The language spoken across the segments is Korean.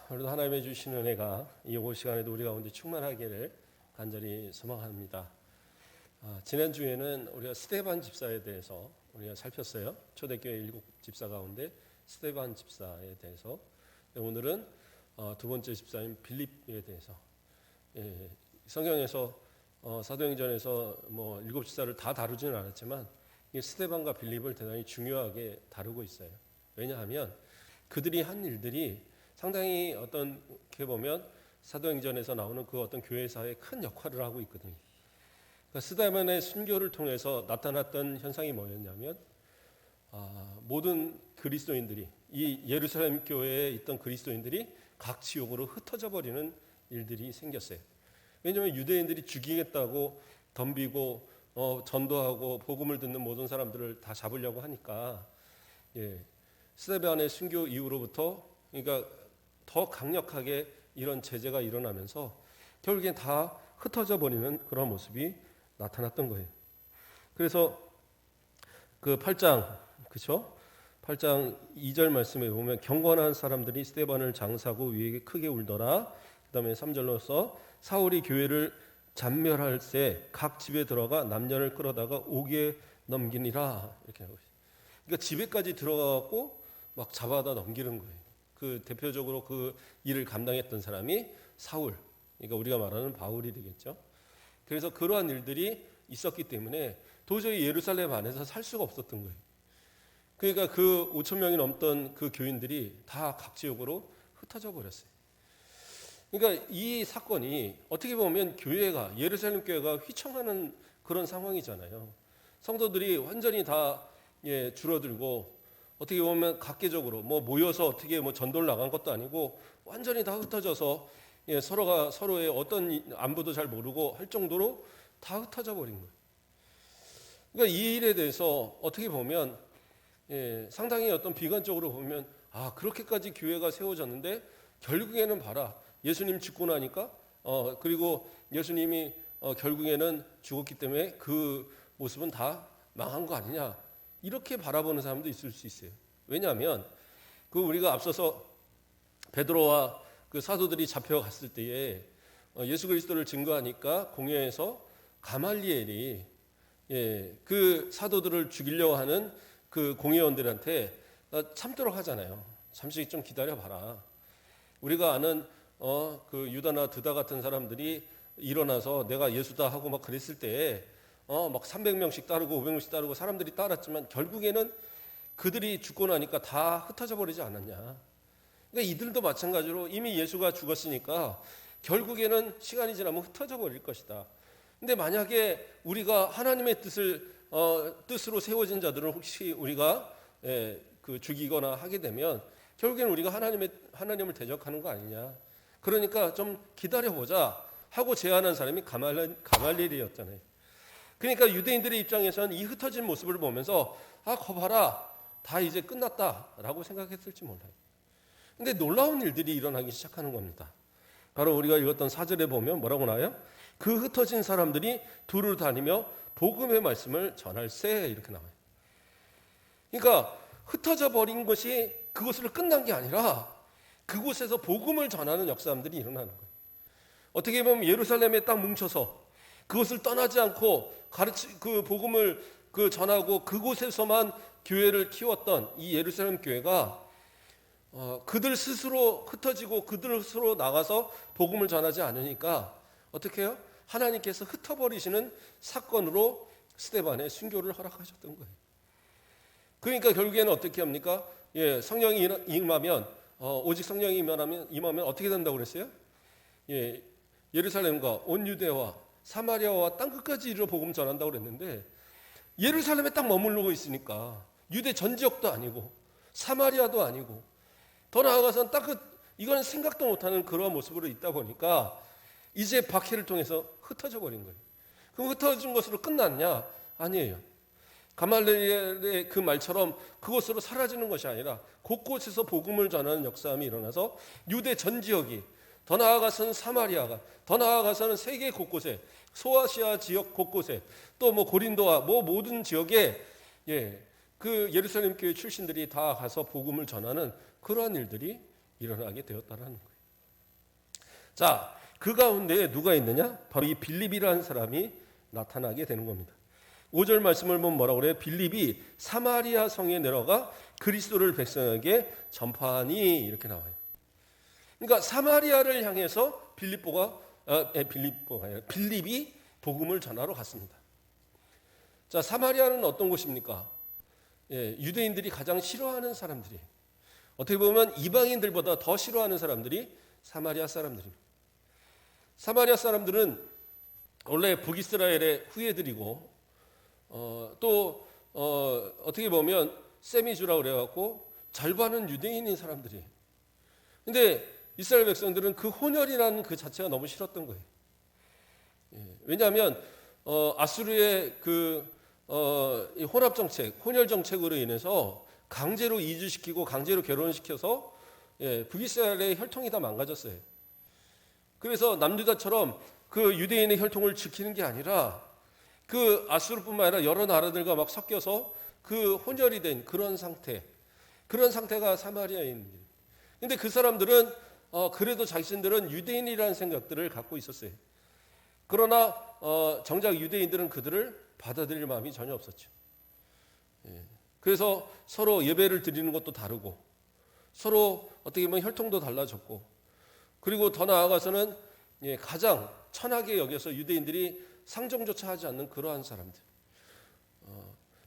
오늘도 하나님의 주시는 은혜가 이 오후 시간에도 우리 가운데 충만하기를 간절히 소망합니다. 지난 주에는 우리가 스데반 집사에 대해서 우리가 살폈어요. 초대교회 7 집사 가운데 스데반 집사에 대해서. 오늘은 두 번째 집사인 빌립에 대해서. 성경에서 사도행전에서 7 집사를 다 다루지는 않았지만 스데반과 빌립을 대단히 중요하게 다루고 있어요. 왜냐하면 그들이 한 일들이 상당히 어떻게 보면 사도행전에서 나오는 그 어떤 교회사에 큰 역할을 하고 있거든요. 그러니까 스데반의 순교를 통해서 나타났던 현상이 뭐였냐면 모든 그리스도인들이 이 예루살렘 교회에 있던 그리스도인들이 각 지역으로 흩어져 버리는 일들이 생겼어요. 왜냐하면 유대인들이 죽이겠다고 덤비고 전도하고 복음을 듣는 모든 사람들을 다 잡으려고 하니까 스데반의 순교 이후로부터 그러니까 더 강력하게 이런 제재가 일어나면서 결국엔 다 흩어져 버리는 그런 모습이 나타났던 거예요. 그래서 그 8장 그렇죠? 8장 2절 말씀에 보면 경건한 사람들이 스데반을 장사하고 위에게 크게 울더라. 그다음에 3절로서 사울이 교회를 잔멸할 때 각 집에 들어가 남녀를 끌어다가 옥에 넘기니라 이렇게 하고 있어요. 그러니까 집에까지 들어가고 막 잡아다 넘기는 거예요. 그 대표적으로 그 일을 감당했던 사람이 사울, 그러니까 우리가 말하는 바울이 되겠죠. 그래서 그러한 일들이 있었기 때문에 도저히 예루살렘 안에서 살 수가 없었던 거예요. 그러니까 그 5천 명이 넘던 그 교인들이 다 각 지역으로 흩어져 버렸어요. 그러니까 이 사건이 어떻게 보면 교회가 예루살렘 교회가 휘청하는 그런 상황이잖아요. 성도들이 완전히 다 줄어들고 어떻게 보면 각계적으로 모여서 어떻게 전도를 나간 것도 아니고 완전히 다 흩어져서 서로가 서로의 어떤 안부도 잘 모르고 할 정도로 다 흩어져 버린 거예요. 그러니까 이 일에 대해서 어떻게 보면 상당히 어떤 비관적으로 보면 그렇게까지 교회가 세워졌는데 결국에는 봐라 예수님 죽고 나니까 그리고 예수님이 결국에는 죽었기 때문에 그 모습은 다 망한 거 아니냐 이렇게 바라보는 사람도 있을 수 있어요. 왜냐하면 그 우리가 앞서서 베드로와 그 사도들이 잡혀갔을 때에 예수 그리스도를 증거하니까 공회에서 가말리엘이 그 사도들을 죽이려고 하는 그 공회원들한테 참도록 하잖아요. 잠시 좀 기다려봐라. 우리가 아는 그 유다나 드다 같은 사람들이 일어나서 내가 예수다 하고 막 그랬을 때에 막 300명씩 따르고 500명씩 따르고 사람들이 따랐지만 결국에는 그들이 죽고 나니까 다 흩어져 버리지 않았냐. 그러니까 이들도 마찬가지로 이미 예수가 죽었으니까 결국에는 시간이 지나면 흩어져 버릴 것이다. 근데 만약에 우리가 하나님의 뜻으로 세워진 자들은 혹시 우리가 그 죽이거나 하게 되면 결국에는 우리가 하나님을 대적하는 거 아니냐. 그러니까 좀 기다려보자 하고 제안한 사람이 가말리엘이었잖아요. 그러니까 유대인들의 입장에서는 이 흩어진 모습을 보면서 거 봐라 다 이제 끝났다라고 생각했을지 몰라요. 근데 놀라운 일들이 일어나기 시작하는 겁니다. 바로 우리가 읽었던 4절에 보면 뭐라고 나와요? 그 흩어진 사람들이 두루 다니며 복음의 말씀을 전할세 이렇게 나와요. 그러니까 흩어져 버린 것이 그것으로 끝난 게 아니라 그곳에서 복음을 전하는 역사들이 일어나는 거예요. 어떻게 보면 예루살렘에 딱 뭉쳐서 그것을 떠나지 않고 그 복음을 전하고 그곳에서만 교회를 키웠던 이 예루살렘 교회가 그들 스스로 흩어지고 그들 스스로 나가서 복음을 전하지 않으니까 어떻게 해요? 하나님께서 흩어버리시는 사건으로 스데반의 순교를 허락하셨던 거예요. 그러니까 결국에는 어떻게 합니까? 성령이 임하면 오직 성령이 임하면 어떻게 된다고 그랬어요? 예루살렘과 온 유대와 사마리아와 땅끝까지 이르러 복음 전한다고 그랬는데 예루살렘에 딱 머무르고 있으니까 유대 전 지역도 아니고 사마리아도 아니고 더 나아가서는 땅끝 이건 생각도 못하는 그러한 모습으로 있다 보니까 이제 박해를 통해서 흩어져 버린 거예요. 그럼 흩어진 것으로 끝났냐? 아니에요. 가말리엘의 그 말처럼 그곳으로 사라지는 것이 아니라 곳곳에서 복음을 전하는 역사함이 일어나서 유대 전 지역이 더 나아가서는 사마리아가 더 나아가서는 세계 곳곳에 소아시아 지역 곳곳에 또 고린도와 모든 지역에 그 예루살렘 교회 출신들이 다 가서 복음을 전하는 그러한 일들이 일어나게 되었다라는 거예요. 자, 그 가운데 누가 있느냐? 바로 이 빌립이라는 사람이 나타나게 되는 겁니다. 5절 말씀을 보면 뭐라고 그래요? 빌립이 사마리아 성에 내려가 그리스도를 백성에게 전파하니 이렇게 나와요. 그러니까 사마리아를 향해서 빌립이 복음을 전하러 갔습니다. 자, 사마리아는 어떤 곳입니까? 유대인들이 가장 싫어하는 사람들이에요. 어떻게 보면 이방인들보다 더 싫어하는 사람들이 사마리아 사람들입니다. 사마리아 사람들은 원래 북이스라엘의 후예들이고 어떻게 보면 세미주라고 그래갖고 절반은 유대인인 사람들이에요. 근데 이스라엘 백성들은 그 혼혈이라는 그 자체가 너무 싫었던 거예요. 왜냐하면 아수르의 이 혼합 정책, 혼혈 정책으로 인해서 강제로 이주시키고 강제로 결혼시켜서 북이스라엘의 혈통이 다 망가졌어요. 그래서 남유다처럼 그 유대인의 혈통을 지키는 게 아니라 그 아수르뿐만 아니라 여러 나라들과 막 섞여서 그 혼혈이 된 그런 상태가 사마리아인입니다. 근데 그 사람들은 그래도 자신들은 유대인이라는 생각들을 갖고 있었어요. 그러나 정작 유대인들은 그들을 받아들일 마음이 전혀 없었죠. 그래서 서로 예배를 드리는 것도 다르고 서로 어떻게 보면 혈통도 달라졌고 그리고 더 나아가서는 가장 천하게 여겨서 유대인들이 상종조차 하지 않는 그러한 사람들.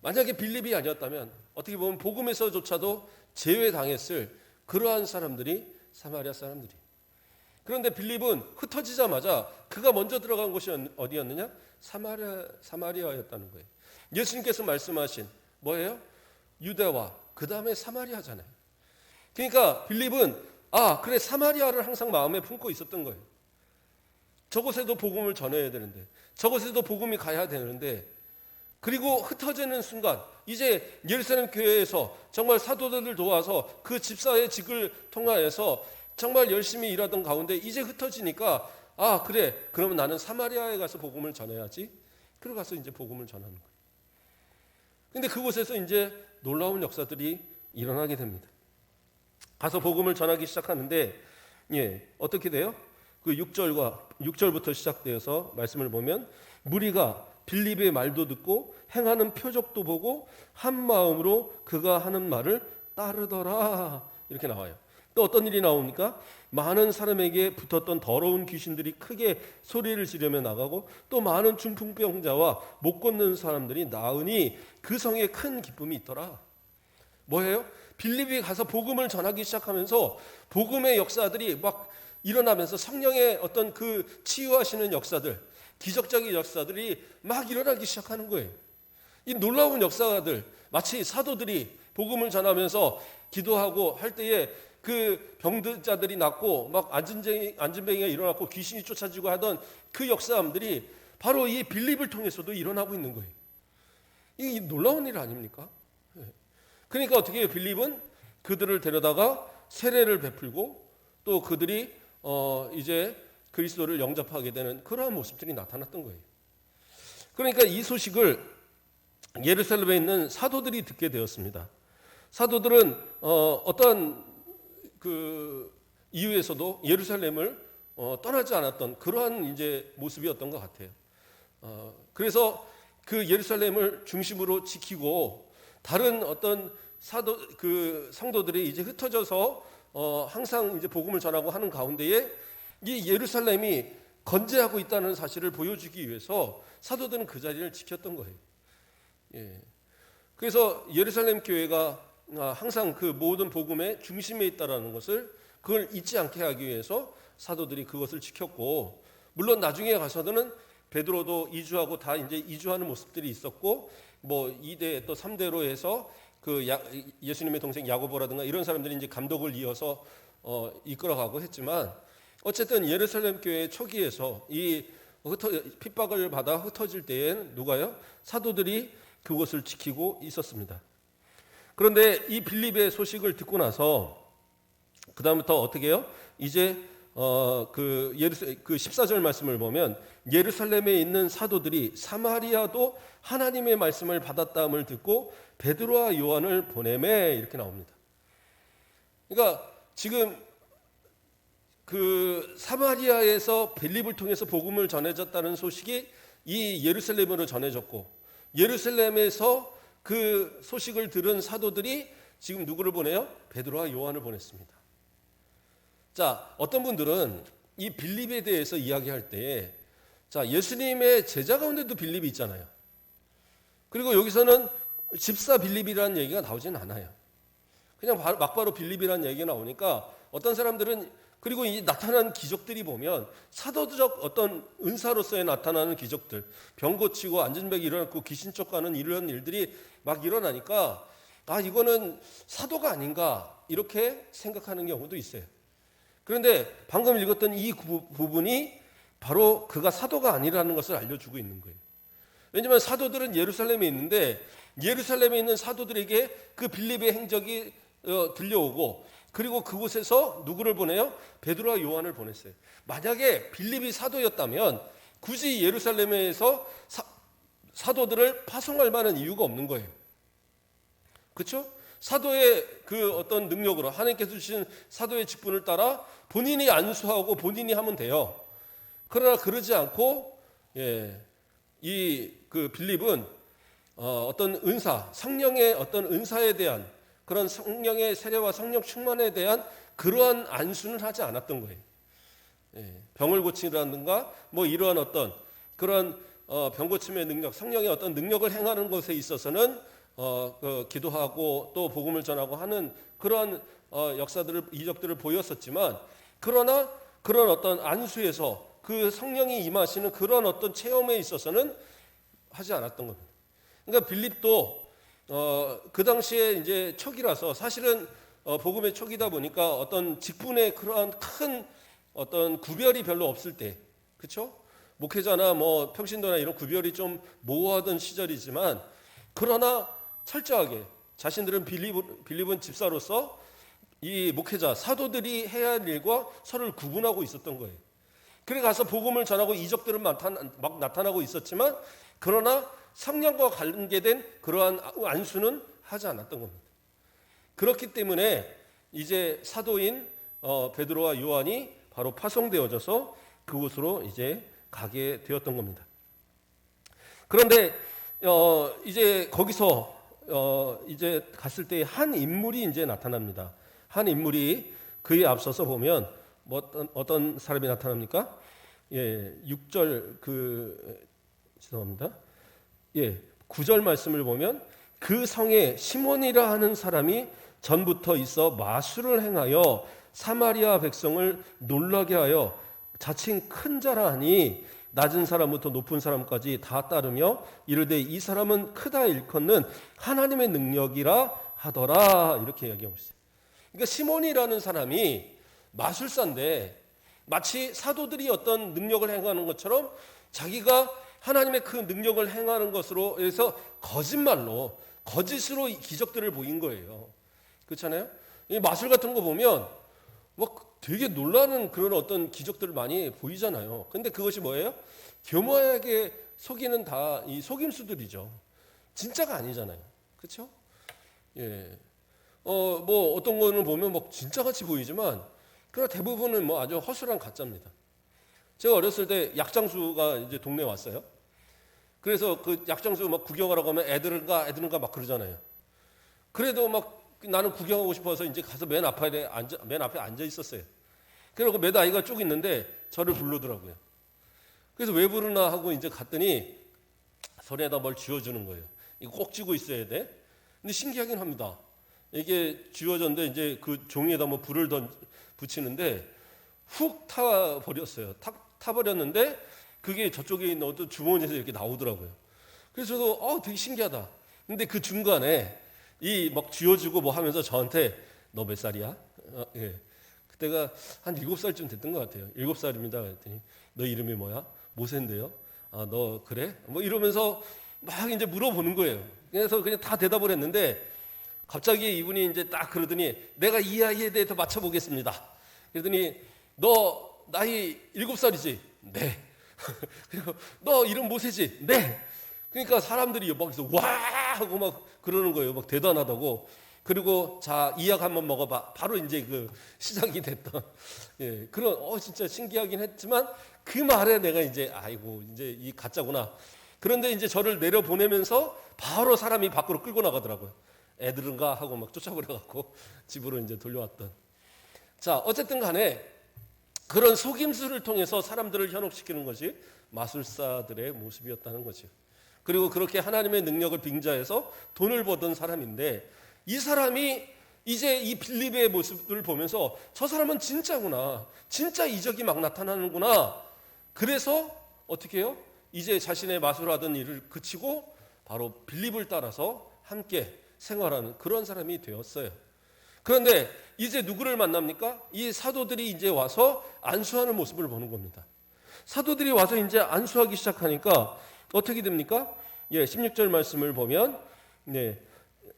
만약에 빌립이 아니었다면 어떻게 보면 복음에서조차도 제외당했을 그러한 사람들이 사마리아 사람들이. 그런데 빌립은 흩어지자마자 그가 먼저 들어간 곳이 어디였느냐? 사마리아였다는 거예요. 예수님께서 말씀하신 뭐예요? 유대와 그 다음에 사마리아잖아요. 그러니까 빌립은 그래 사마리아를 항상 마음에 품고 있었던 거예요. 저곳에도 복음을 전해야 되는데 저곳에도 복음이 가야 되는데 그리고 흩어지는 순간 이제 예루살렘 교회에서 정말 사도들을 도와서 그 집사의 직을 통하여서 정말 열심히 일하던 가운데 이제 흩어지니까 그래 그러면 나는 사마리아에 가서 복음을 전해야지. 그러고 가서 이제 복음을 전하는 거예요. 근데 그곳에서 이제 놀라운 역사들이 일어나게 됩니다. 가서 복음을 전하기 시작하는데 어떻게 돼요? 그 6절부터 시작되어서 말씀을 보면 무리가 빌립의 말도 듣고 행하는 표적도 보고 한 마음으로 그가 하는 말을 따르더라 이렇게 나와요. 또 어떤 일이 나옵니까? 많은 사람에게 붙었던 더러운 귀신들이 크게 소리를 지르며 나가고 또 많은 중풍병자와 못 걷는 사람들이 나으니 그 성에 큰 기쁨이 있더라. 뭐예요? 빌립이 가서 복음을 전하기 시작하면서 복음의 역사들이 막 일어나면서 성령의 어떤 그 치유하시는 역사들, 기적적인 역사들이 막 일어나기 시작하는 거예요. 이 놀라운 역사들, 마치 사도들이 복음을 전하면서 기도하고 할 때에 그 병자들이 낫고 막 안진뱅이가 일어났고 귀신이 쫓아지고 하던 그 역사들이 바로 이 빌립을 통해서도 일어나고 있는 거예요. 이 놀라운 일 아닙니까? 그러니까 어떻게 해요? 빌립은 그들을 데려다가 세례를 베풀고 또 그들이 이제 그리스도를 영접하게 되는 그러한 모습들이 나타났던 거예요. 그러니까 이 소식을 예루살렘에 있는 사도들이 듣게 되었습니다. 사도들은 어떠한 그 이유에서도 예루살렘을 떠나지 않았던 그러한 이제 모습이었던 것 같아요. 그래서 그 예루살렘을 중심으로 지키고 다른 어떤 성도들이 이제 흩어져서 항상 이제 복음을 전하고 하는 가운데에 이 예루살렘이 건재하고 있다는 사실을 보여주기 위해서 사도들은 그 자리를 지켰던 거예요. 그래서 예루살렘 교회가 항상 그 모든 복음의 중심에 있다라는 것을 그걸 잊지 않게 하기 위해서 사도들이 그것을 지켰고 물론 나중에 가서는 베드로도 이주하고 다 이제 이주하는 모습들이 있었고 뭐 2대 또 3대로 해서 그 예수님의 동생 야고보라든가 이런 사람들이 이제 감독을 이어서 이끌어가고 했지만 어쨌든 예루살렘 교회 초기에서 이 핍박을 받아 흩어질 때엔 누가요? 사도들이 그것을 지키고 있었습니다. 그런데 이 빌립의 소식을 듣고 나서 그 다음부터 어떻게 해요? 이제 그 14절 말씀을 보면 예루살렘에 있는 사도들이 사마리아도 하나님의 말씀을 받았다함을 듣고 베드로와 요한을 보내매 이렇게 나옵니다. 그러니까 지금 그 사마리아에서 빌립을 통해서 복음을 전해졌다는 소식이 이 예루살렘으로 전해졌고, 예루살렘에서 그 소식을 들은 사도들이 지금 누구를 보내요? 베드로와 요한을 보냈습니다. 자, 어떤 분들은 이 빌립에 대해서 이야기할 때, 자, 예수님의 제자 가운데도 빌립이 있잖아요. 그리고 여기서는 집사 빌립이라는 얘기가 나오진 않아요. 그냥 막바로 빌립이라는 얘기가 나오니까 어떤 사람들은, 그리고 이 나타난 기적들이 보면 사도적 어떤 은사로서의 나타나는 기적들, 병 고치고 안전병이 일어났고 귀신 쫓아가는 이런 일들이 막 일어나니까 이거는 사도가 아닌가 이렇게 생각하는 경우도 있어요. 그런데 방금 읽었던 이 부분이 바로 그가 사도가 아니라는 것을 알려주고 있는 거예요. 왜냐하면 사도들은 예루살렘에 있는데 예루살렘에 있는 사도들에게 그 빌립의 행적이 들려오고, 그리고 그곳에서 누구를 보내요? 베드로와 요한을 보냈어요. 만약에 빌립이 사도였다면 굳이 예루살렘에서 사도들을 파송할 만한 이유가 없는 거예요. 그렇죠? 사도의 그 어떤 능력으로 하나님께서 주신 사도의 직분을 따라 본인이 안수하고 본인이 하면 돼요. 그러나 그러지 않고 이 그 빌립은 어떤 은사, 성령의 어떤 은사에 대한 그런 성령의 세례와 성령 충만에 대한 그러한 안수는 하지 않았던 거예요. 병을 고치라든가 뭐 이러한 어떤 그런 병 고침의 능력, 성령의 어떤 능력을 행하는 것에 있어서는 기도하고 또 복음을 전하고 하는 그러한 역사들을, 이적들을 보였었지만, 그러나 그런 어떤 안수에서 그 성령이 임하시는 그런 어떤 체험에 있어서는 하지 않았던 겁니다. 그러니까 빌립도 그 당시에 이제 초기라서, 사실은 복음의 초기다 보니까 어떤 직분의 그러한 큰 어떤 구별이 별로 없을 때, 그렇죠? 목회자나 뭐 평신도나 이런 구별이 좀 모호하던 시절이지만, 그러나 철저하게 자신들은 빌립은 집사로서 이 목회자 사도들이 해야 할 일과 서로를 구분하고 있었던 거예요. 그래 가서 복음을 전하고 이적들은 막 나타나고 있었지만, 그러나 성령과 관계된 그러한 안수는 하지 않았던 겁니다. 그렇기 때문에 이제 사도인 베드로와 요한이 바로 파송되어져서 그곳으로 이제 가게 되었던 겁니다. 그런데 이제 거기서 이제 갔을 때 한 인물이 이제 나타납니다. 한 인물이, 그에 앞서서 보면 뭐 어떤 사람이 나타납니까? 6절 죄송합니다. 9절 말씀을 보면, 그 성에 시몬이라 하는 사람이 전부터 있어 마술을 행하여 사마리아 백성을 놀라게 하여 자칭 큰 자라 하니 낮은 사람부터 높은 사람까지 다 따르며 이르되 이 사람은 크다 일컫는 하나님의 능력이라 하더라, 이렇게 이야기하고 있어요. 그러니까 시몬이라는 사람이 마술사인데 마치 사도들이 어떤 능력을 행하는 것처럼 자기가 하나님의 그 능력을 행하는 것으로 해서 거짓으로 기적들을 보인 거예요. 그렇잖아요? 이 마술 같은 거 보면 막 되게 놀라는 그런 어떤 기적들을 많이 보이잖아요. 근데 그것이 뭐예요? 교묘하게 속이는 다 이 속임수들이죠. 진짜가 아니잖아요. 그렇죠? 뭐 어떤 거는 보면 뭐 진짜같이 보이지만, 그러나 대부분은 뭐 아주 허술한 가짜입니다. 제가 어렸을 때 약장수가 이제 동네에 왔어요. 그래서 그 약장수 막 구경하러 가면 애들은가 막 그러잖아요. 그래도 막 나는 구경하고 싶어서 이제 가서 맨 앞에 앉아 있었어요. 그리고 몇 아이가 쭉 있는데 저를 부르더라고요. 그래서 왜 부르나 하고 이제 갔더니 손에다 뭘 쥐어주는 거예요. 이거 꼭 쥐고 있어야 돼. 근데 신기하긴 합니다. 이게 쥐어졌는데 이제 그 종이에다 뭐 불을 붙이는데 훅 타버렸어요. 타버렸는데 그게 저쪽에 있는 어떤 주머니에서 이렇게 나오더라고요. 그래서 저도 되게 신기하다. 근데 그 중간에 이 막 쥐어주고 뭐 하면서 저한테 너 몇 살이야? 그때가 한 7살쯤 됐던 것 같아요. 7살입니다. 그랬더니 너 이름이 뭐야? 모세인데요. 너 그래? 뭐 이러면서 막 이제 물어보는 거예요. 그래서 그냥 다 대답을 했는데 갑자기 이분이 이제 딱 그러더니 내가 이 아이에 대해서 맞춰보겠습니다. 그러더니 너 나이 7살이지? 네. 그리고 너 이름 모세지? 네. 그러니까 사람들이 막 와 하고 막 그러는 거예요. 막 대단하다고. 그리고 자, 이 약 한번 먹어봐. 바로 이제 그 시작이 됐던 그런 진짜 신기하긴 했지만 그 말에 내가 이제 아이고 이제 이 가짜구나. 그런데 이제 저를 내려 보내면서 바로 사람이 밖으로 끌고 나가더라고요. 애들은가 하고 막 쫓아버려갖고 집으로 이제 돌려왔던. 자, 어쨌든 간에 그런 속임수를 통해서 사람들을 현혹시키는 것이 마술사들의 모습이었다는 거죠. 그리고 그렇게 하나님의 능력을 빙자해서 돈을 버던 사람인데 이 사람이 이제 이 빌립의 모습을 보면서 저 사람은 진짜구나. 진짜 이적이 막 나타나는구나. 그래서 어떻게 해요? 이제 자신의 마술하던 일을 그치고 바로 빌립을 따라서 함께 생활하는 그런 사람이 되었어요. 그런데 이제 누구를 만납니까? 이 사도들이 이제 와서 안수하는 모습을 보는 겁니다. 사도들이 와서 이제 안수하기 시작하니까 어떻게 됩니까? 16절 말씀을 보면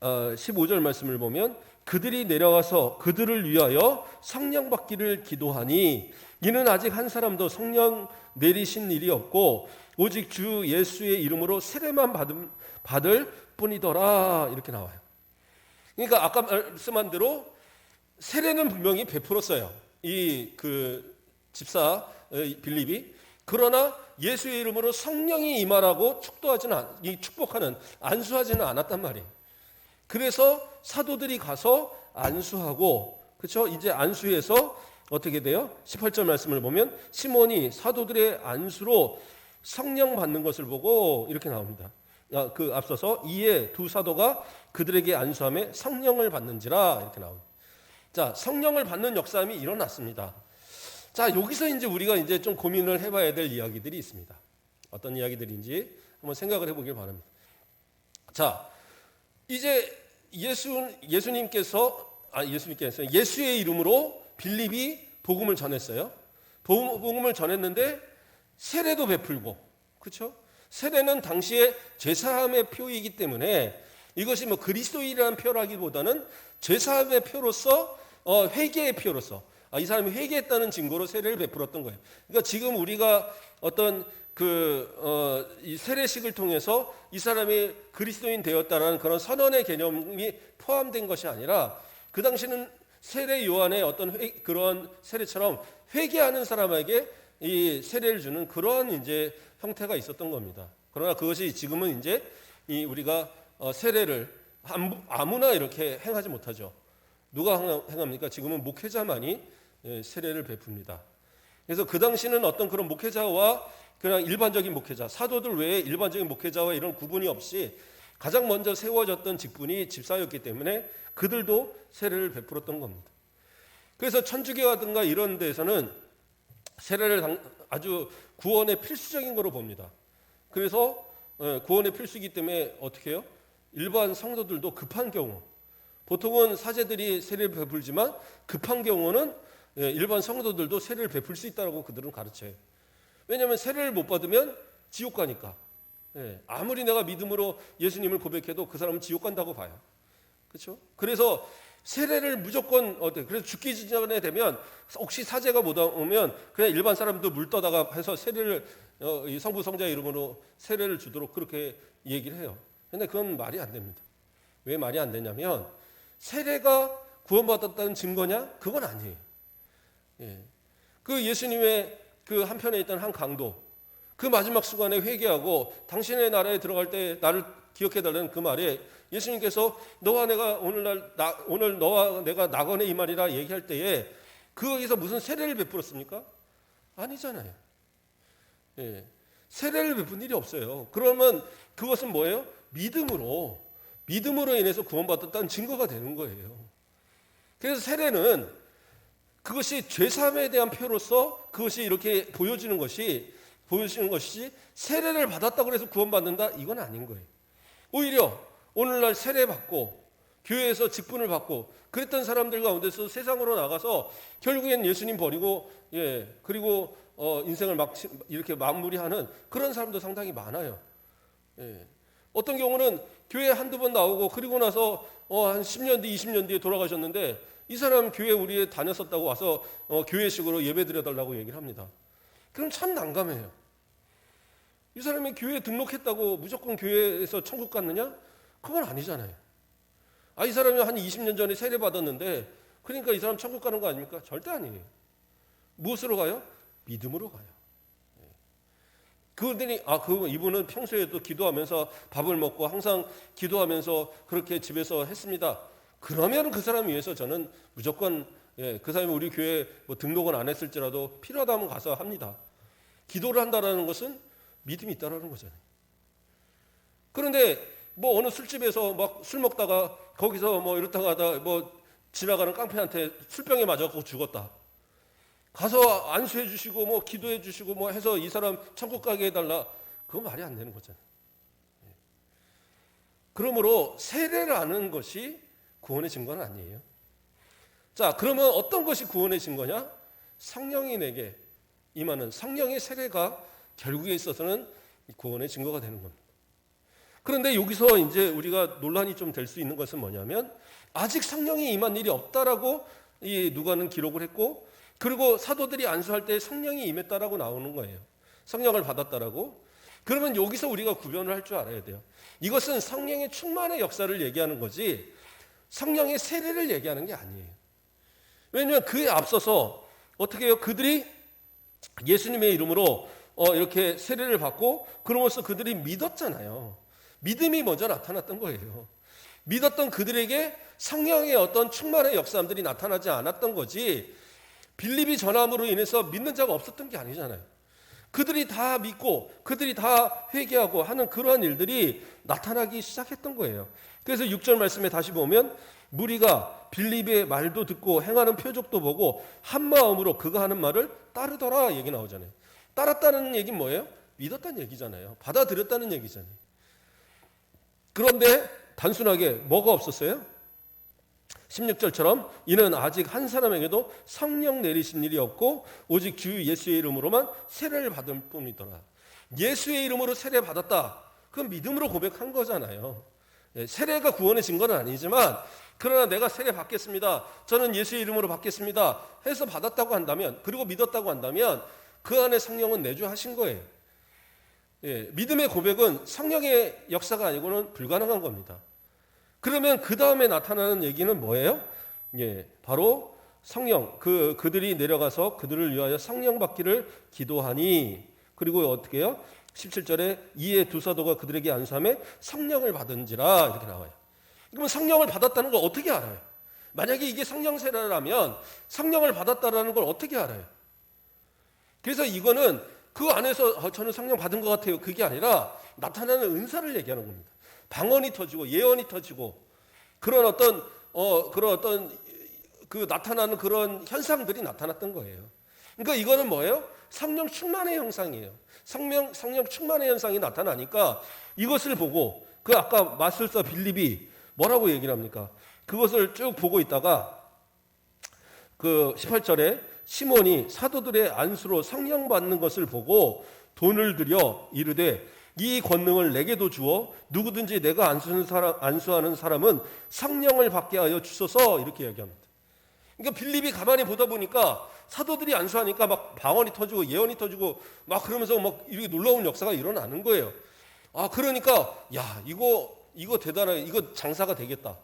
15절 말씀을 보면 그들이 내려와서 그들을 위하여 성령 받기를 기도하니 이는 아직 한 사람도 성령 내리신 일이 없고 오직 주 예수의 이름으로 세례만 받을 뿐이더라. 이렇게 나와요. 그러니까 아까 말씀한 대로 세례는 분명히 베풀었어요. 이 그 집사 빌립이. 그러나 예수의 이름으로 성령이 임하라고 축복하는 안수하지는 않았단 말이에요. 그래서 사도들이 가서 안수하고, 그렇죠? 이제 안수해서 어떻게 돼요? 18절 말씀을 보면 시몬이 사도들의 안수로 성령 받는 것을 보고 이렇게 나옵니다. 그 앞서서 이에 두 사도가 그들에게 안수함에 성령을 받는지라 이렇게 나옵니다. 자, 성령을 받는 역사함이 일어났습니다. 자, 여기서 이제 우리가 이제 좀 고민을 해봐야 될 이야기들이 있습니다. 어떤 이야기들인지 한번 생각을 해보길 바랍니다. 자, 이제 예수님께서 예수의 이름으로 빌립이 복음을 전했어요. 복음을 전했는데 세례도 베풀고, 그렇죠? 세례는 당시에 죄사함의 표이기 때문에 이것이 뭐 그리스도인이라는 표라기보다는 죄사함의 표로서 회개의 표로서 이 사람이 회개했다는 증거로 세례를 베풀었던 거예요. 그러니까 지금 우리가 어떤 이 세례식을 통해서 이 사람이 그리스도인 되었다는 그런 선언의 개념이 포함된 것이 아니라 그 당시는 세례 요한의 어떤 그런 세례처럼 회개하는 사람에게 이 세례를 주는 그런 이제 형태가 있었던 겁니다. 그러나 그것이 지금은 이제 우리가 세례를 아무나 이렇게 행하지 못하죠. 누가 행합니까? 지금은 목회자만이 세례를 베풉니다. 그래서 그 당시는 어떤 그런 목회자와 그냥 일반적인 목회자, 사도들 외에 일반적인 목회자와 이런 구분이 없이 가장 먼저 세워졌던 직분이 집사였기 때문에 그들도 세례를 베풀었던 겁니다. 그래서 천주교라든가 이런 데에서는 세례를 아주 구원의 필수적인 거로 봅니다. 그래서 구원의 필수이기 때문에 어떻게 해요? 일반 성도들도 급한 경우, 보통은 사제들이 세례를 베풀지만 급한 경우는 일반 성도들도 세례를 베풀 수 있다고 그들은 가르쳐요. 왜냐하면 세례를 못 받으면 지옥 가니까. 아무리 내가 믿음으로 예수님을 고백해도 그 사람은 지옥 간다고 봐요. 그렇죠? 그래서 세례를 무조건 그래서 죽기 전에 되면 혹시 사제가 못 오면 그냥 일반 사람도 물 떠다가 해서 세례를 성부 성자 이름으로 세례를 주도록 그렇게 얘기를 해요. 근데 그건 말이 안 됩니다. 왜 말이 안 되냐면 세례가 구원받았다는 증거냐? 그건 아니에요. 그 예수님의 그 한편에 있던 한 강도, 그 마지막 순간에 회개하고 당신의 나라에 들어갈 때 나를 기억해달라는 그 말에 예수님께서 너와 내가 오늘 너와 내가 낙원에 이 말이라 얘기할 때에 거기서 무슨 세례를 베풀었습니까? 아니잖아요. 세례를 베푼 일이 없어요. 그러면 그것은 뭐예요? 믿음으로 인해서 구원받았다는 증거가 되는 거예요. 그래서 세례는 그것이 죄사함에 대한 표로서 그것이 이렇게 보여지는 것이 세례를 받았다고 해서 구원받는다? 이건 아닌 거예요. 오히려 오늘날 세례 받고 교회에서 직분을 받고 그랬던 사람들 가운데서 세상으로 나가서 결국엔 예수님 버리고 그리고 인생을 막 이렇게 마무리하는 그런 사람도 상당히 많아요. 어떤 경우는 교회 한두 번 나오고 그리고 나서 한 10년 뒤 20년 뒤에 돌아가셨는데 이 사람 교회 우리에 다녔었다고 와서 교회식으로 예배 드려달라고 얘기를 합니다. 그럼 참 난감해요. 이 사람이 교회에 등록했다고 무조건 교회에서 천국 갔느냐? 그건 아니잖아요. 이 사람이 한 20년 전에 세례 받았는데 그러니까 이 사람 천국 가는 거 아닙니까? 절대 아니에요. 무엇으로 가요? 믿음으로 가요. 그들이 이분은 평소에도 기도하면서 밥을 먹고 항상 기도하면서 그렇게 집에서 했습니다. 그러면 그 사람 위해서 저는 무조건 그 사람이 우리 교회 뭐 등록은 안 했을지라도 필요하다면 가서 합니다. 기도를 한다라는 것은 믿음이 있다라는 거잖아요. 그런데 뭐 어느 술집에서 막 술 먹다가 거기서 뭐 이렇다가 하다 뭐 지나가는 깡패한테 술병에 맞아갖고 죽었다. 가서 안수해 주시고 뭐 기도해 주시고 뭐 해서 이 사람 천국 가게 해달라. 그거 말이 안 되는 거잖아요. 그러므로 세례라는 것이 구원의 증거는 아니에요. 자, 그러면 어떤 것이 구원의 증거냐? 성령이 내게 임하는 성령의 세례가 결국에 있어서는 구원의 증거가 되는 겁니다. 그런데 여기서 이제 우리가 논란이 좀 될 수 있는 것은 뭐냐면 아직 성령이 임한 일이 없다라고 이 누가는 기록을 했고 그리고 사도들이 안수할 때 성령이 임했다라고 나오는 거예요. 성령을 받았다라고. 그러면 여기서 우리가 구별을 할 줄 알아야 돼요. 이것은 성령의 충만의 역사를 얘기하는 거지 성령의 세례를 얘기하는 게 아니에요. 왜냐하면 그에 앞서서 어떻게 해요? 그들이 예수님의 이름으로 이렇게 세례를 받고 그러면서 그들이 믿었잖아요. 믿음이 먼저 나타났던 거예요. 믿었던 그들에게 성령의 어떤 충만의 역사들이 나타나지 않았던 거지 빌립이 전함으로 인해서 믿는 자가 없었던 게 아니잖아요. 그들이 다 믿고 그들이 다 회개하고 하는 그러한 일들이 나타나기 시작했던 거예요. 그래서 6절 말씀에 다시 보면 무리가 빌립의 말도 듣고 행하는 표적도 보고 한 마음으로 그가 하는 말을 따르더라 얘기 나오잖아요. 따랐다는 얘기는 뭐예요? 믿었다는 얘기잖아요. 받아들였다는 얘기잖아요. 그런데 단순하게 뭐가 없었어요? 16절처럼 이는 아직 한 사람에게도 성령 내리신 일이 없고 오직 주 예수의 이름으로만 세례를 받을 뿐이더라. 예수의 이름으로 세례 받았다. 그건 믿음으로 고백한 거잖아요. 세례가 구원의 증거는 아니지만 그러나 내가 세례 받겠습니다. 저는 예수의 이름으로 받겠습니다. 해서 받았다고 한다면 그리고 믿었다고 한다면 그 안에 성령은 내주하신 거예요. 믿음의 고백은 성령의 역사가 아니고는 불가능한 겁니다. 그러면 그 다음에 나타나는 얘기는 뭐예요? 바로 성령, 그들이 내려가서 그들을 위하여 성령 받기를 기도하니 그리고 어떻게 해요? 17절에 이에 두 사도가 그들에게 안수하며 성령을 받은지라 이렇게 나와요. 그러면 성령을 받았다는 걸 어떻게 알아요? 만약에 이게 성령 세례라면 성령을 받았다는 걸 어떻게 알아요? 그래서 이거는 그 안에서 저는 성령 받은 것 같아요. 그게 아니라 나타나는 은사를 얘기하는 겁니다. 방언이 터지고 예언이 터지고 그런 어떤 그 나타나는 그런 현상들이 나타났던 거예요. 그러니까 이거는 뭐예요? 성령 충만의 현상이에요. 성령 충만의 현상이 나타나니까 이것을 보고 그 아까 마술사 빌립이 뭐라고 얘기를 합니까? 그것을 쭉 보고 있다가 그 18절에 시몬이 사도들의 안수로 성령 받는 것을 보고 돈을 들여 이르되 이 권능을 내게도 주어 누구든지 내가 안수하는 사람은 성령을 받게 하여 주소서 이렇게 얘기합니다. 그러니까 빌립이 가만히 보다 보니까 사도들이 안수하니까 막 방언이 터지고 예언이 터지고 막 그러면서 막 이렇게 놀라운 역사가 일어나는 거예요. 그러니까 야 이거 대단해. 이거 장사가 되겠다.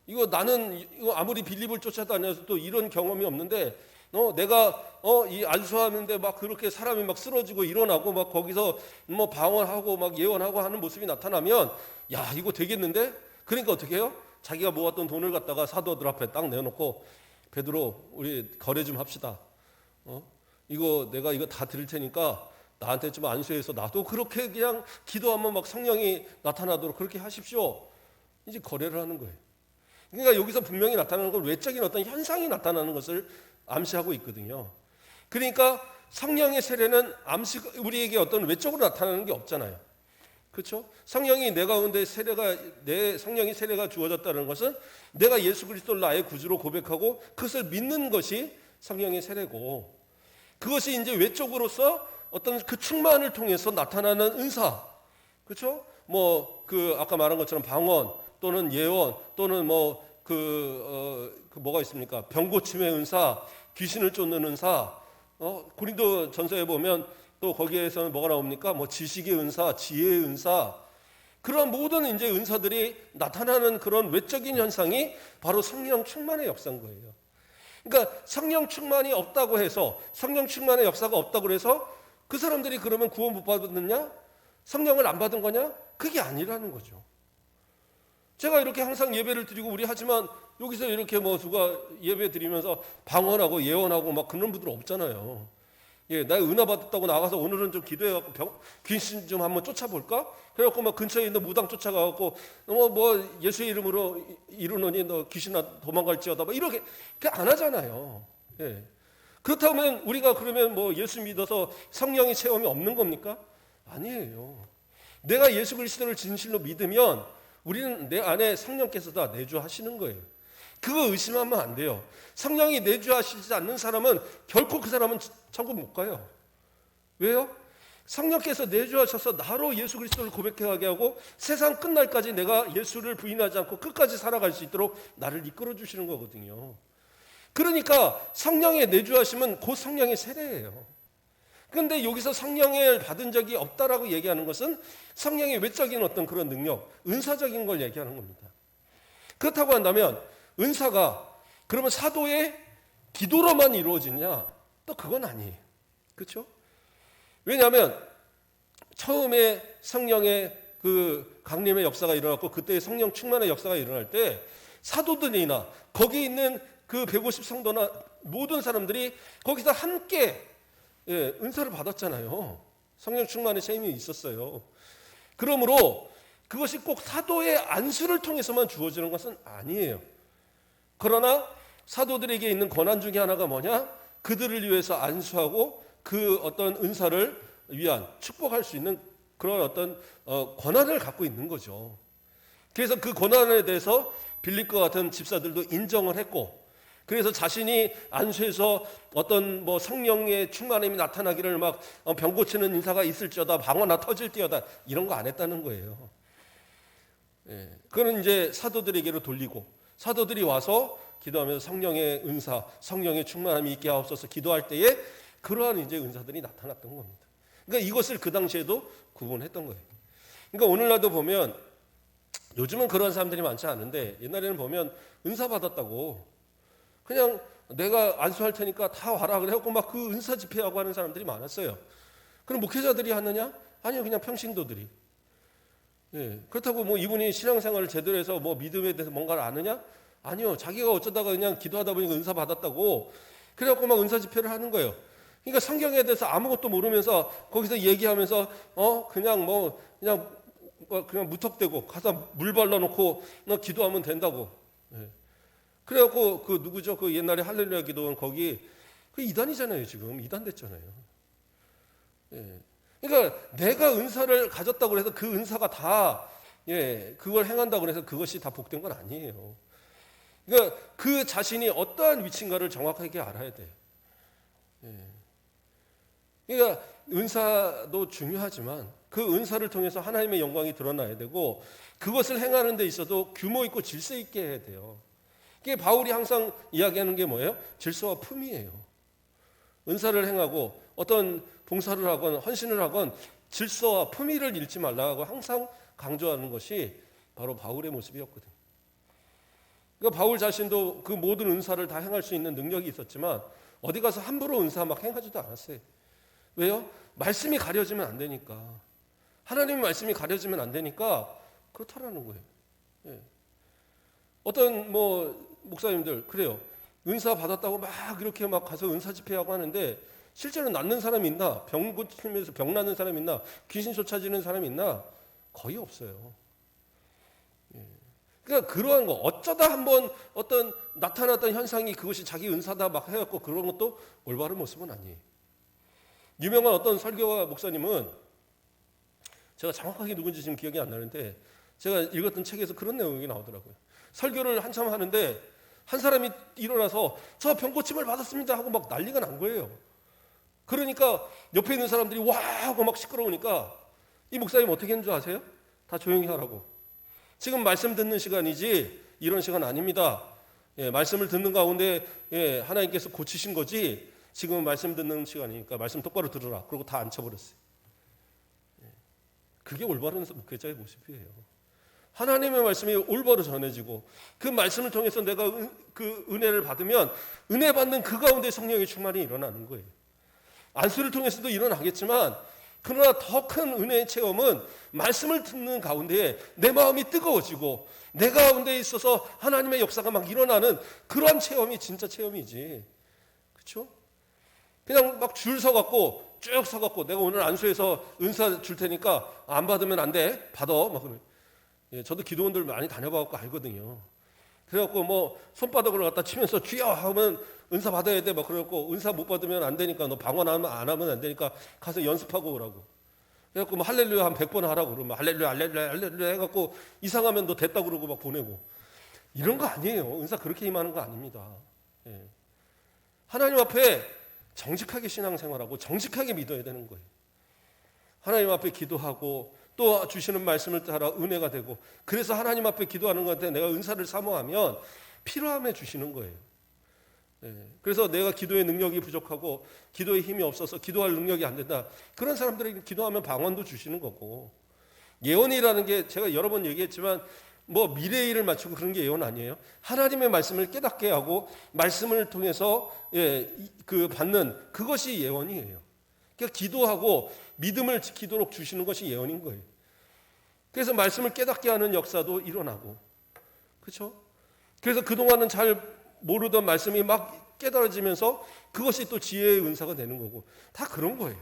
이거 나는 아무리 빌립을 쫓아다녀서도 이런 경험이 없는데 내가 이 안수하는데 막 그렇게 사람이 막 쓰러지고 일어나고 막 거기서 뭐 방언하고 막 예언하고 하는 모습이 나타나면 야 이거 되겠는데? 그러니까 어떻게 해요? 자기가 모았던 돈을 갖다가 사도들 앞에 딱 내놓고 베드로 우리 거래 좀 합시다. 내가 이거 다 드릴 테니까 나한테 좀 안수해서 나도 그렇게 그냥 기도하면 막 성령이 나타나도록 그렇게 하십시오. 이제 거래를 하는 거예요. 그러니까 여기서 분명히 나타나는 건 외적인 어떤 현상이 나타나는 것을 암시하고 있거든요. 그러니까 성령의 세례는 우리에게 어떤 외적으로 나타나는 게 없잖아요. 그렇죠? 성령이 내 가운데 성령이 세례가 주어졌다는 것은 내가 예수 그리스도를 나의 구주로 고백하고 그것을 믿는 것이 성령의 세례고 그것이 이제 외적으로서 어떤 그 충만을 통해서 나타나는 은사. 그렇죠? 아까 말한 것처럼 방언 또는 예언 또는 뭐가 있습니까? 병고침의 은사, 귀신을 쫓는 은사. 고린도 전서에 보면 또 거기에서는 뭐가 나옵니까? 지식의 은사, 지혜의 은사. 그런 모든 이제 은사들이 나타나는 그런 외적인 현상이 바로 성령 충만의 역사인 거예요. 그러니까 성령 충만이 없다고 해서, 성령 충만의 역사가 없다고 해서 그 사람들이 그러면 구원 못 받았느냐? 성령을 안 받은 거냐? 그게 아니라는 거죠. 제가 이렇게 항상 예배를 드리고 우리 하지만 여기서 이렇게 뭐 누가 예배 드리면서 방언하고 예언하고 막 그런 분들 없잖아요. 예, 나 은혜 받았다고 나가서 오늘은 좀 기도해갖고 귀신 좀 한번 쫓아볼까? 그래갖고 막 근처에 있는 무당 쫓아가갖고 뭐 예수의 이름으로 이루노니 너 귀신아 도망갈지어다 막 이렇게 안 하잖아요. 예. 그렇다면 우리가 그러면 뭐 예수 믿어서 성령의 체험이 없는 겁니까? 아니에요. 내가 예수 그리스도를 진실로 믿으면 우리는 내 안에 성령께서 다 내주하시는 거예요. 그거 의심하면 안 돼요. 성령이 내주하시지 않는 사람은 결코 그 사람은 천국 못 가요. 왜요? 성령께서 내주하셔서 나로 예수 그리스도를 고백하게 하고 세상 끝날까지 내가 예수를 부인하지 않고 끝까지 살아갈 수 있도록 나를 이끌어 주시는 거거든요. 그러니까 성령의 내주하심은 곧 성령의 세례예요. 그런데 여기서 성령을 받은 적이 없다라고 얘기하는 것은 성령의 외적인 어떤 그런 능력, 은사적인 걸 얘기하는 겁니다. 그렇다고 한다면 은사가 그러면 사도의 기도로만 이루어지냐? 또 그건 아니에요. 그렇죠? 왜냐하면 처음에 성령의 그 강림의 역사가 일어났고 그때 성령 충만의 역사가 일어날 때 사도들이나 거기 있는 그 150 성도나 모든 사람들이 거기서 함께 은사를 받았잖아요. 성령 충만의 체험이 있었어요. 그러므로 그것이 꼭 사도의 안수를 통해서만 주어지는 것은 아니에요. 그러나 사도들에게 있는 권한 중에 하나가 뭐냐? 그들을 위해서 안수하고 그 어떤 은사를 위한 축복할 수 있는 그런 어떤 권한을 갖고 있는 거죠. 그래서 그 권한에 대해서 빌립과 같은 집사들도 인정을 했고, 그래서 자신이 안수해서 어떤 뭐 성령의 충만함이 나타나기를 막 병 고치는 인사가 있을지어다 방언아 터질지어다 이런 거 안 했다는 거예요. 예, 그거는 이제 사도들에게로 돌리고 사도들이 와서 기도하면서 성령의 은사, 성령의 충만함이 있게 하옵소서 기도할 때에 그러한 이제 은사들이 나타났던 겁니다. 그러니까 이것을 그 당시에도 구분했던 거예요. 그러니까 오늘날도 보면 요즘은 그런 사람들이 많지 않은데 옛날에는 보면 은사 받았다고 그냥 내가 안수할 테니까 다 와라 그래갖고 막 그 은사 집회하고 하는 사람들이 많았어요. 그럼 목회자들이 하느냐? 아니요, 그냥 평신도들이. 예, 그렇다고 뭐 이분이 신앙생활을 제대로 해서 뭐 믿음에 대해서 뭔가를 아느냐? 아니요, 자기가 어쩌다가 그냥 기도하다 보니까 은사 받았다고 그래갖고 막 은사 집회를 하는 거예요. 그러니까 성경에 대해서 아무것도 모르면서 거기서 얘기하면서 그냥 무턱대고 가서 물 발라놓고 너 기도하면 된다고. 예. 그래갖고 그 누구죠? 그 옛날에 할렐루야 기도원 거기 그 이단이잖아요. 지금 이단 됐잖아요. 예. 그러니까 내가 은사를 가졌다고 해서 그 은사가 다 그걸 행한다고 해서 그것이 다 복된 건 아니에요. 그러니까 그 자신이 어떠한 위치인가를 정확하게 알아야 돼요. 예. 그러니까 은사도 중요하지만 그 은사를 통해서 하나님의 영광이 드러나야 되고 그것을 행하는 데 있어도 규모 있고 질서 있게 해야 돼요. 이게 바울이 항상 이야기하는 게 뭐예요? 질서와 품위예요. 은사를 행하고 어떤 봉사를 하건 헌신을 하건 질서와 품위를 잃지 말라고 항상 강조하는 것이 바로 바울의 모습이었거든요. 그러니까 바울 자신도 그 모든 은사를 다 행할 수 있는 능력이 있었지만 어디 가서 함부로 은사 막 행하지도 않았어요. 왜요? 말씀이 가려지면 안 되니까. 하나님의 말씀이 가려지면 안 되니까 그렇다라는 거예요. 예. 어떤 목사님들 그래요. 은사 받았다고 막 이렇게 막 가서 은사 집회하고 하는데 실제로 낫는 사람이 있나? 병 고치면서 병 낫는 사람이 있나? 귀신 쫓아지는 사람이 있나? 거의 없어요. 예. 그러니까 그러한 거 어쩌다 한번 어떤 나타났던 현상이 그것이 자기 은사다 막 해갖고 그런 것도 올바른 모습은 아니에요. 유명한 어떤 설교가 목사님은 제가 정확하게 누군지 지금 기억이 안 나는데 제가 읽었던 책에서 그런 내용이 나오더라고요. 설교를 한참 하는데 한 사람이 일어나서 저 병 고침을 받았습니다 하고 막 난리가 난 거예요. 그러니까 옆에 있는 사람들이 와 하고 막 시끄러우니까 이 목사님 어떻게 했는 줄 아세요? 다 조용히 하라고. 지금 말씀 듣는 시간이지 이런 시간 아닙니다. 예, 말씀을 듣는 가운데 하나님께서 고치신 거지 지금 말씀 듣는 시간이니까 말씀 똑바로 들으라. 그러고 다 앉혀버렸어요. 그게 올바른 목회자의 모습이에요. 하나님의 말씀이 올바로 전해지고 그 말씀을 통해서 내가 그 은혜를 받으면 은혜 받는 그 가운데 성령의 충만이 일어나는 거예요. 안수를 통해서도 일어나겠지만 그러나 더 큰 은혜의 체험은 말씀을 듣는 가운데 내 마음이 뜨거워지고 내 가운데 있어서 하나님의 역사가 막 일어나는 그러한 체험이 진짜 체험이지. 그렇죠? 그냥 막 줄 서갖고 쭉 서갖고 내가 오늘 안수해서 은사 줄 테니까 안 받으면 안 돼. 받아. 막 그래. 예, 저도 기도원들 많이 다녀봐갖고 알거든요. 그래갖고 뭐 손바닥을 갖다 치면서 주여 하면 은사 받아야 돼. 막 그래갖고 은사 못 받으면 안 되니까 너 방언 안 하면 안 되니까 가서 연습하고 오라고. 그래갖고 뭐 할렐루야 한 100번 하라고 그러면 할렐루야 할렐루야 할렐루야 해갖고 이상하면 너 됐다 그러고 막 보내고. 이런 거 아니에요. 은사 그렇게 임하는 거 아닙니다. 예. 하나님 앞에 정직하게 신앙생활하고 정직하게 믿어야 되는 거예요. 하나님 앞에 기도하고 또 주시는 말씀을 따라 은혜가 되고 그래서 하나님 앞에 기도하는 것한테 내가 은사를 사모하면 필요함에 주시는 거예요. 예. 그래서 내가 기도의 능력이 부족하고 기도의 힘이 없어서 기도할 능력이 안 된다. 그런 사람들에게 기도하면 방언도 주시는 거고 예언이라는 게 제가 여러 번 얘기했지만 뭐 미래의 일을 맞추고 그런 게 예언 아니에요. 하나님의 말씀을 깨닫게 하고 말씀을 통해서 그 받는 그것이 예언이에요. 그러니까 기도하고 믿음을 기도록 주시는 것이 예언인 거예요. 그래서 말씀을 깨닫게 하는 역사도 일어나고 그렇죠? 그래서 그동안은 잘 모르던 말씀이 막 깨달아지면서 그것이 또 지혜의 은사가 되는 거고 다 그런 거예요.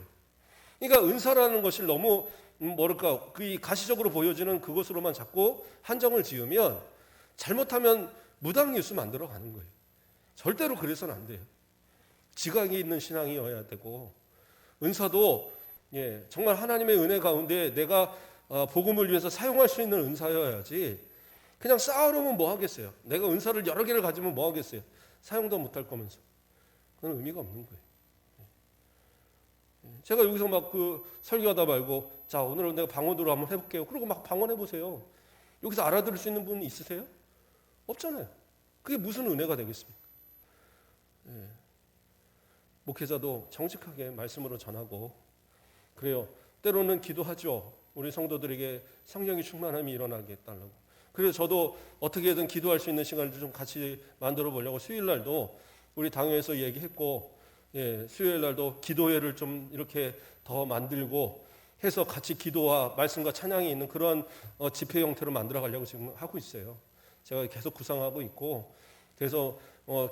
그러니까 은사라는 것을 너무 뭐랄까 그 가시적으로 보여지는 그것으로만 자꾸 한정을 지으면 잘못하면 무당 뉴스 만들어 가는 거예요. 절대로 그래서는 안 돼요. 지각이 있는 신앙이어야 되고 은사도 정말 하나님의 은혜 가운데 내가 복음을 위해서 사용할 수 있는 은사여야지 그냥 쌓아놓으면 뭐 하겠어요. 내가 은사를 여러 개를 가지면 뭐 하겠어요. 사용도 못할 거면서 그건 의미가 없는 거예요. 제가 여기서 막 그 설교하다 말고 자 오늘은 내가 방언으로 한번 해볼게요. 그리고 막 방언 해보세요. 여기서 알아들을 수 있는 분 있으세요? 없잖아요. 그게 무슨 은혜가 되겠습니까? 목회자도 정직하게 말씀으로 전하고 그래요. 때로는 기도하죠. 우리 성도들에게 성령의 충만함이 일어나게 해달라고. 그래서 저도 어떻게든 기도할 수 있는 시간을 좀 같이 만들어 보려고 수요일 날도 우리 당회에서 얘기했고 수요일 날도 기도회를 좀 이렇게 더 만들고 해서 같이 기도와 말씀과 찬양이 있는 그런 집회 형태로 만들어 가려고 지금 하고 있어요. 제가 계속 구상하고 있고 그래서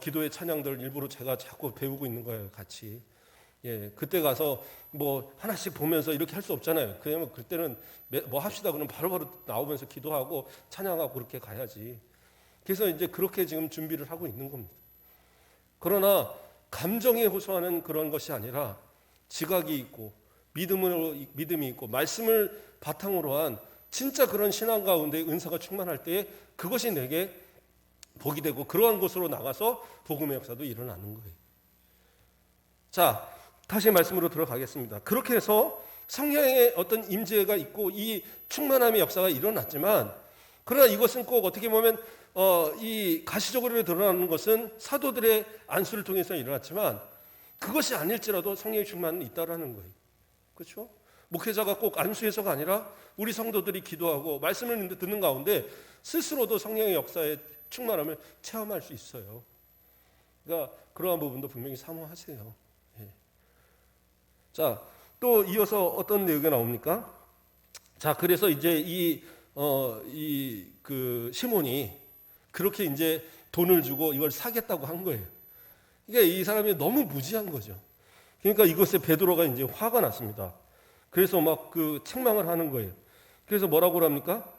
기도회 찬양들 일부러 제가 자꾸 배우고 있는 거예요. 같이. 그때 가서 뭐 하나씩 보면서 이렇게 할 수 없잖아요. 그러면 그때는 뭐 합시다 그러면 바로바로 나오면서 기도하고 찬양하고 그렇게 가야지. 그래서 이제 그렇게 지금 준비를 하고 있는 겁니다. 그러나 감정에 호소하는 그런 것이 아니라 지각이 있고 믿음이 있고 말씀을 바탕으로 한 진짜 그런 신앙 가운데 은사가 충만할 때 그것이 내게 복이 되고 그러한 곳으로 나가서 복음의 역사도 일어나는 거예요. 자, 다시 말씀으로 들어가겠습니다. 그렇게 해서 성령의 어떤 임재가 있고 이 충만함의 역사가 일어났지만 그러나 이것은 꼭 어떻게 보면 이 가시적으로 드러나는 것은 사도들의 안수를 통해서 일어났지만 그것이 아닐지라도 성령의 충만은 있다라는 거예요. 그렇죠? 목회자가 꼭 안수해서가 아니라 우리 성도들이 기도하고 말씀을 듣는 가운데 스스로도 성령의 역사의 충만함을 체험할 수 있어요. 그러니까 그러한 부분도 분명히 사모하세요. 자, 또 이어서 어떤 내용이 나옵니까? 자, 그래서 이제 그 시몬이 그렇게 이제 돈을 주고 이걸 사겠다고 한 거예요. 그러니까 이 사람이 너무 무지한 거죠. 그러니까 이것에 베드로가 이제 화가 났습니다. 그래서 막 그 책망을 하는 거예요. 그래서 뭐라고 합니까?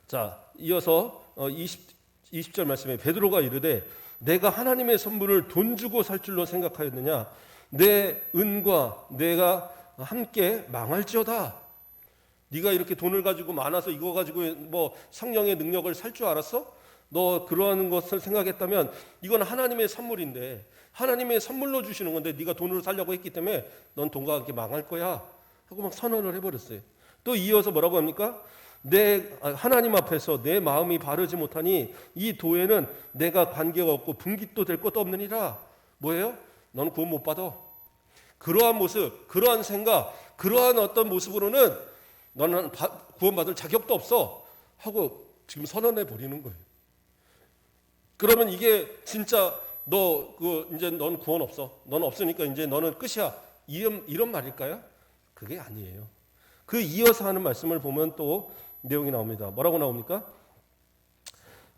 자, 이어서 20절 말씀에 베드로가 이르되 내가 하나님의 선물을 돈 주고 살 줄로 생각하였느냐? 내 은과 내가 함께 망할지어다. 네가 이렇게 돈을 가지고 많아서 이거 가지고 뭐 성령의 능력을 살 줄 알았어? 너 그러한 것을 생각했다면 이건 하나님의 선물인데 하나님의 선물로 주시는 건데 네가 돈으로 살려고 했기 때문에 넌 돈과 함께 망할 거야 하고 막 선언을 해버렸어요. 또 이어서 뭐라고 합니까? 하나님 앞에서 내 마음이 바르지 못하니 이 도에는 내가 관계가 없고 분깃도 될 것도 없느니라. 뭐예요? 넌 구원 못 받아. 그러한 모습, 그러한 생각, 그러한 어떤 모습으로는 너는 구원받을 자격도 없어 하고 지금 선언해 버리는 거예요. 그러면 이게 진짜 이제 넌 구원 없어. 넌 없으니까 이제 너는 끝이야. 이런 말일까요? 그게 아니에요. 그 이어서 하는 말씀을 보면 또 내용이 나옵니다. 뭐라고 나옵니까?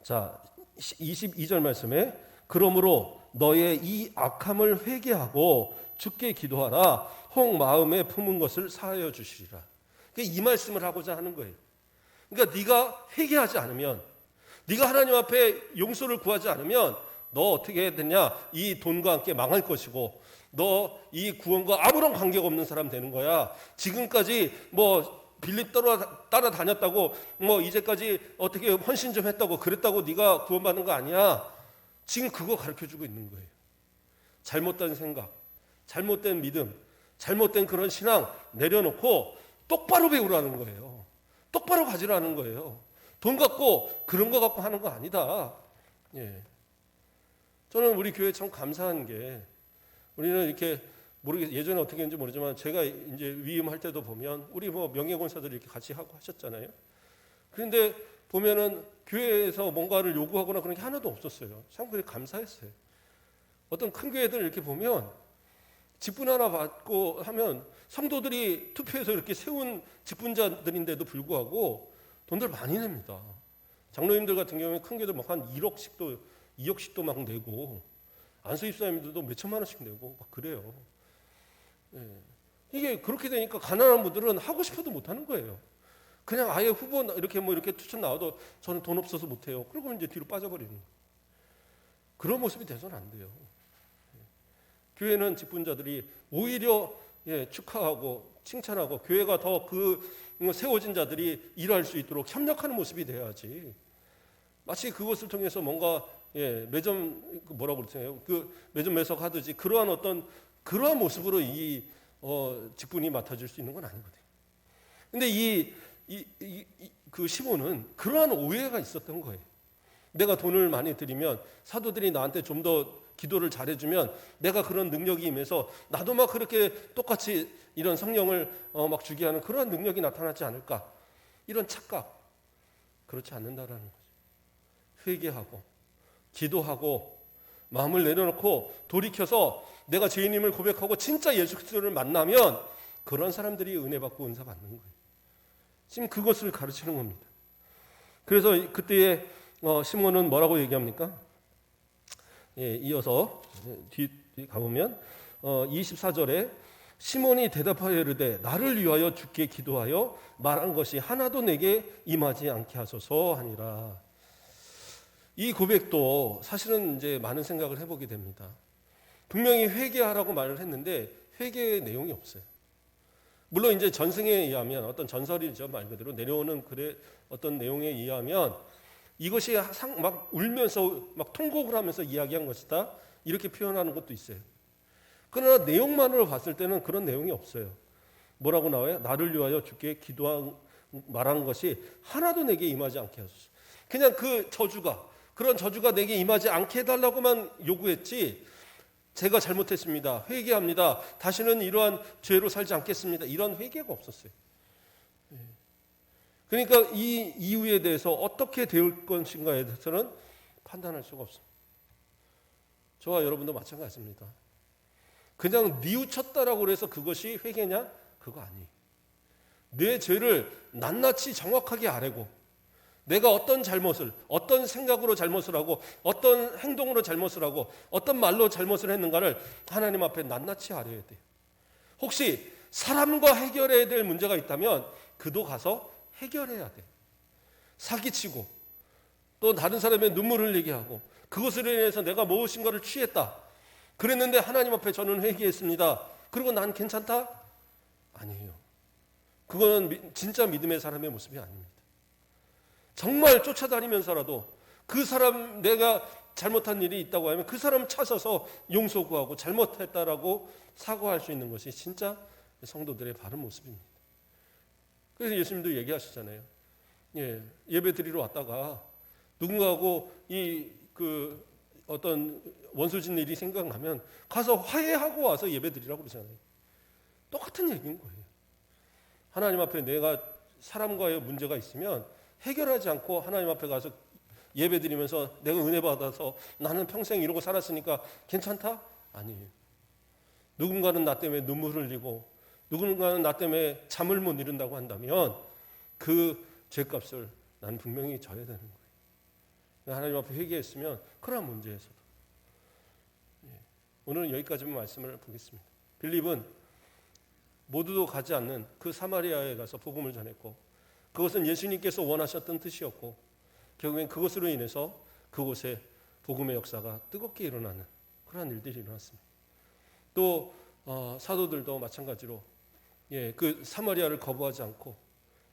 자, 22절 말씀에 그러므로 너의 이 악함을 회개하고 주께 기도하라. 혹 마음에 품은 것을 사하여 주시리라. 이 말씀을 하고자 하는 거예요. 그러니까 네가 회개하지 않으면, 네가 하나님 앞에 용서를 구하지 않으면 너 어떻게 되냐? 이 돈과 함께 망할 것이고 너 이 구원과 아무런 관계가 없는 사람 되는 거야. 지금까지 빌립 따라다녔다고 이제까지 어떻게 헌신 좀 했다고 그랬다고 네가 구원받는 거 아니야. 지금 그거 가르쳐주고 있는 거예요. 잘못된 생각, 잘못된 믿음, 잘못된 그런 신앙 내려놓고 똑바로 배우라는 거예요. 똑바로 가지라는 거예요. 돈 갖고 그런 거 갖고 하는 거 아니다. 예. 저는 우리 교회 참 감사한 게 우리는 이렇게 예전에 어떻게 했는지 모르지만 제가 이제 위임할 때도 보면 우리 명예권사들 이렇게 같이 하고 하셨잖아요. 그런데 보면은 교회에서 뭔가를 요구하거나 그런 게 하나도 없었어요. 참 그게 감사했어요. 어떤 큰 교회들 이렇게 보면 직분 하나 받고 하면 성도들이 투표해서 이렇게 세운 직분자들인데도 불구하고 돈들 많이 냅니다. 장로님들 같은 경우에 큰 교회들 한 2억씩도 막 내고 안수 입사님들도 몇 천만 원씩 내고 막 그래요. 예. 이게 그렇게 되니까 가난한 분들은 하고 싶어도 못 하는 거예요. 그냥 아예 후보 이렇게 추천 나와도 저는 돈 없어서 못 해요. 그러고 이제 뒤로 빠져버리는 거예요. 그런 모습이 돼서는 안 돼요. 교회는 직분자들이 오히려 축하하고 칭찬하고 교회가 더 세워진 자들이 일할 수 있도록 협력하는 모습이 돼야지. 마치 그것을 통해서 뭔가 매점 뭐라고 그러세요? 매점 매석하듯이 그러한 모습으로 이 직분이 맡아질 수 있는 건 아니거든요. 근데 그 시몬은 그러한 오해가 있었던 거예요. 내가 돈을 많이 드리면 사도들이 나한테 좀 더 기도를 잘해주면 내가 그런 능력이 임해서 나도 막 그렇게 똑같이 이런 성령을 막 주게 하는 그러한 능력이 나타나지 않을까? 이런 착각. 그렇지 않는다라는 거죠. 회개하고 기도하고 마음을 내려놓고 돌이켜서 내가 죄인임을 고백하고 진짜 예수 그리스도를 만나면 그런 사람들이 은혜 받고 은사 받는 거예요. 지금 그것을 가르치는 겁니다. 그래서 그때의 시몬은 뭐라고 얘기합니까? 이어서 뒤 가보면 24절에 시몬이 대답하여 이르되 나를 위하여 주께 기도하여 말한 것이 하나도 내게 임하지 않게 하소서 하니라. 이 고백도 사실은 이제 많은 생각을 해보게 됩니다. 분명히 회개하라고 말을 했는데 회개의 내용이 없어요. 물론 이제 전승에 의하면 어떤 전설이죠, 말 그대로 내려오는 글의 어떤 내용에 의하면 이것이 막 울면서 막 통곡을 하면서 이야기한 것이다 이렇게 표현하는 것도 있어요. 그러나 내용만으로 봤을 때는 그런 내용이 없어요. 뭐라고 나와요? 나를 위하여 주께 말한 것이 하나도 내게 임하지 않게 하소서. 그냥 그런 저주가 내게 임하지 않게 해달라고만 요구했지 제가 잘못했습니다. 회개합니다. 다시는 이러한 죄로 살지 않겠습니다. 이런 회개가 없었어요. 그러니까 이 이유에 대해서 어떻게 될 것인가에 대해서는 판단할 수가 없습니다. 저와 여러분도 마찬가지입니다. 그냥 뉘우쳤다라고 해서 그것이 회개냐? 그거 아니에요. 내 죄를 낱낱이 정확하게 아뢰고 내가 어떤 잘못을, 어떤 생각으로 잘못을 하고 어떤 행동으로 잘못을 하고 어떤 말로 잘못을 했는가를 하나님 앞에 낱낱이 아뢰야 돼요. 혹시 사람과 해결해야 될 문제가 있다면 그도 가서 해결해야 돼. 사기치고 또 다른 사람의 눈물을 흘리게 하고 그것으로 인해서 내가 무엇인가를 취했다. 그랬는데 하나님 앞에 저는 회개했습니다. 그리고 난 괜찮다? 아니에요. 그거는 진짜 믿음의 사람의 모습이 아닙니다. 정말 쫓아다니면서라도 그 사람 내가 잘못한 일이 있다고 하면 그 사람 찾아서 용서 구하고 잘못했다라고 사과할 수 있는 것이 진짜 성도들의 바른 모습입니다. 그래서 예수님도 얘기하시잖아요. 예배 드리러 왔다가 누군가하고 어떤 원수진 일이 생각나면 가서 화해하고 와서 예배 드리라고 그러잖아요. 똑같은 얘기인 거예요. 하나님 앞에 내가 사람과의 문제가 있으면 해결하지 않고 하나님 앞에 가서 예배 드리면서 내가 은혜 받아서 나는 평생 이러고 살았으니까 괜찮다? 아니에요. 누군가는 나 때문에 눈물을 흘리고 누군가는 나 때문에 잠을 못 이룬다고 한다면 그 죄값을 난 분명히 져야 되는 거예요. 하나님 앞에 회개했으면 그런 문제에서도. 오늘은 여기까지만 말씀을 보겠습니다. 빌립은 모두도 가지 않는 그 사마리아에 가서 복음을 전했고 그것은 예수님께서 원하셨던 뜻이었고 결국엔 그것으로 인해서 그곳에 복음의 역사가 뜨겁게 일어나는 그러한 일들이 일어났습니다. 또 사도들도 마찬가지로 그 사마리아를 거부하지 않고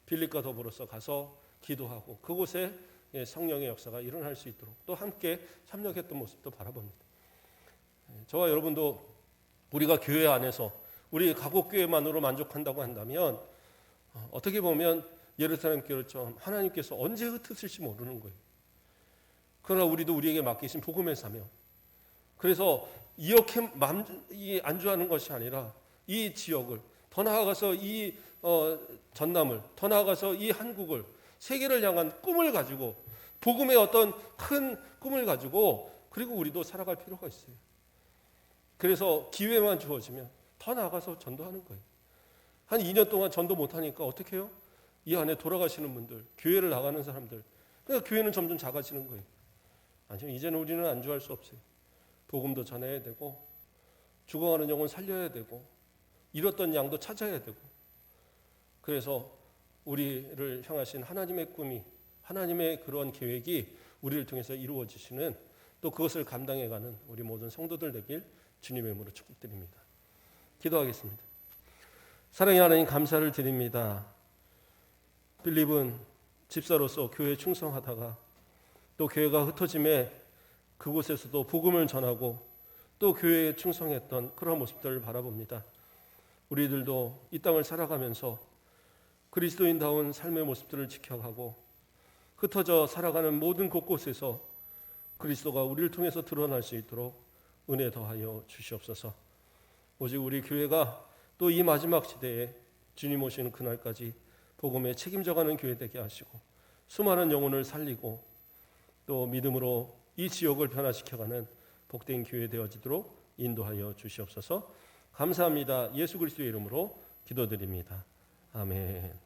빌립과 더불어서 가서 기도하고 그곳에 성령의 역사가 일어날 수 있도록 또 함께 협력했던 모습도 바라봅니다. 저와 여러분도 우리가 교회 안에서 우리 가곡교회만으로 만족한다고 한다면 어떻게 보면 예루살렘 교회처럼 하나님께서 언제 흩으실지 모르는 거예요. 그러나 우리도 우리에게 맡기신 복음의 사명. 그래서 이렇게 안주하는 것이 아니라 이 지역을 더 나아가서 이 전남을 더 나아가서 이 한국을 세계를 향한 꿈을 가지고 복음의 어떤 큰 꿈을 가지고 그리고 우리도 살아갈 필요가 있어요. 그래서 기회만 주어지면 더 나아가서 전도하는 거예요. 한 2년 동안 전도 못하니까 어떻게 해요? 이 안에 돌아가시는 분들, 교회를 나가는 사람들. 그러니까 교회는 점점 작아지는 거예요. 아니요, 이제는 우리는 안주할 수 없어요. 복음도 전해야 되고 죽어가는 영혼 살려야 되고 잃었던 양도 찾아야 되고 그래서 우리를 향하신 하나님의 꿈이 하나님의 그런 계획이 우리를 통해서 이루어지시는 또 그것을 감당해가는 우리 모든 성도들 되길 주님의 이름으로 축복드립니다. 기도하겠습니다. 사랑의 하나님 감사를 드립니다. 빌립은 집사로서 교회에 충성하다가 또 교회가 흩어짐에 그곳에서도 복음을 전하고 또 교회에 충성했던 그런 모습들을 바라봅니다. 우리들도 이 땅을 살아가면서 그리스도인다운 삶의 모습들을 지켜가고 흩어져 살아가는 모든 곳곳에서 그리스도가 우리를 통해서 드러날 수 있도록 은혜 더하여 주시옵소서. 오직 우리 교회가 또 이 마지막 시대에 주님 오시는 그날까지 복음에 책임져가는 교회 되게 하시고 수많은 영혼을 살리고 또 믿음으로 이 지역을 변화시켜가는 복된 교회 되어지도록 인도하여 주시옵소서. 감사합니다. 예수 그리스도의 이름으로 기도드립니다. 아멘.